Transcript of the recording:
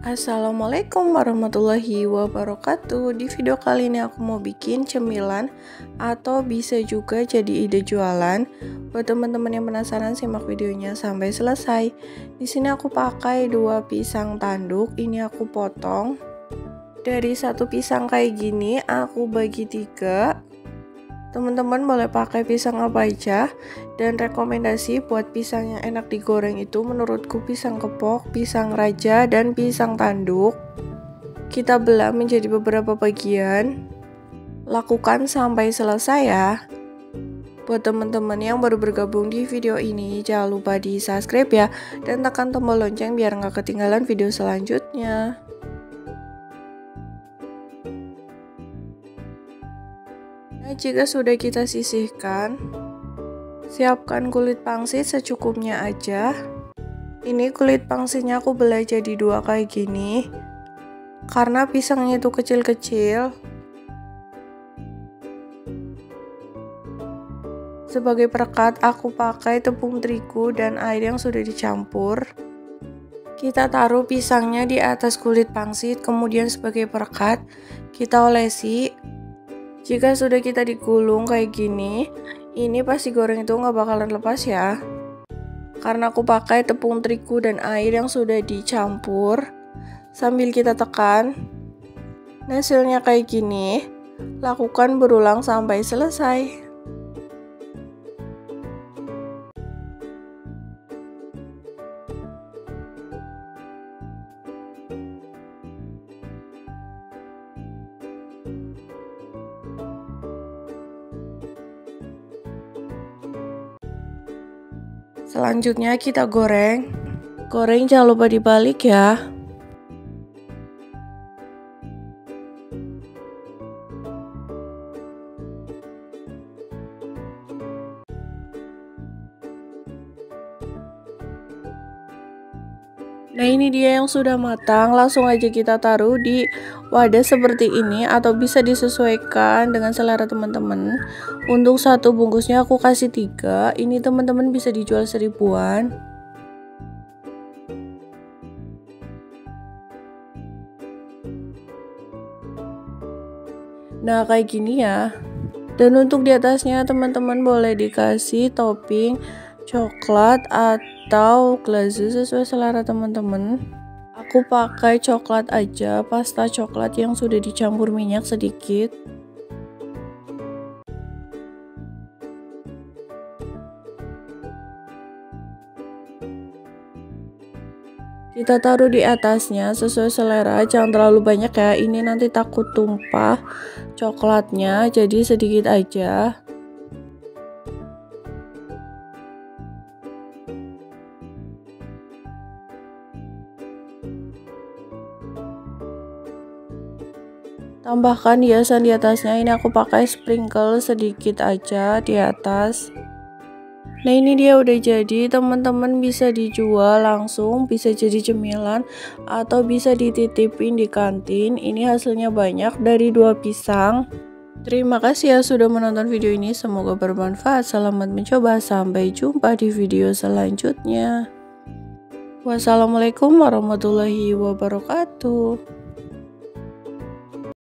Assalamualaikum warahmatullahi wabarakatuh. Di video kali ini aku mau bikin cemilan atau bisa juga jadi ide jualan. Buat teman-teman yang penasaran, simak videonya sampai selesai. Di sini aku pakai 2 pisang tanduk. Ini aku potong. Dari satu pisang kayak gini aku bagi 3. Teman-teman boleh pakai pisang apa aja, dan rekomendasi buat pisang yang enak digoreng itu menurutku pisang kepok, pisang raja, dan pisang tanduk. Kita belah menjadi beberapa bagian. Lakukan sampai selesai ya. Buat teman-teman yang baru bergabung di video ini, jangan lupa di subscribe ya, dan tekan tombol lonceng biar nggak ketinggalan video selanjutnya. Nah, jika sudah kita sisihkan, siapkan kulit pangsit secukupnya aja. Ini kulit pangsitnya aku belah jadi 2 kayak gini, karena pisangnya itu kecil-kecil. Sebagai perekat aku pakai tepung terigu dan air yang sudah dicampur. Kita taruh pisangnya di atas kulit pangsit, kemudian sebagai perekat kita olesi. Jika sudah kita digulung kayak gini, ini pasti goreng itu nggak bakalan lepas ya. Karena aku pakai tepung terigu dan air yang sudah dicampur. Sambil kita tekan, hasilnya kayak gini. Lakukan berulang sampai selesai. Selanjutnya kita goreng. Goreng jangan lupa dibalik ya. Nah, ini dia yang sudah matang. Langsung aja kita taruh di wadah seperti ini, atau bisa disesuaikan dengan selera teman-teman. Untuk satu bungkusnya aku kasih 3. Ini teman-teman bisa dijual 1000-an. Nah, kayak gini ya. Dan untuk di atasnya teman-teman boleh dikasih topping coklat atau glazes sesuai selera teman-teman. Aku pakai coklat aja, pasta coklat yang sudah dicampur minyak sedikit. Kita taruh di atasnya sesuai selera, jangan terlalu banyak ya, ini nanti takut tumpah coklatnya, jadi sedikit aja. Tambahkan hiasan di atasnya, ini aku pakai sprinkle sedikit aja di atas. Nah, ini dia udah jadi, teman-teman bisa dijual langsung, bisa jadi cemilan atau bisa dititipin di kantin. Ini hasilnya banyak dari 2 pisang. Terima kasih ya sudah menonton video ini, semoga bermanfaat. Selamat mencoba, sampai jumpa di video selanjutnya. Wassalamualaikum warahmatullahi wabarakatuh.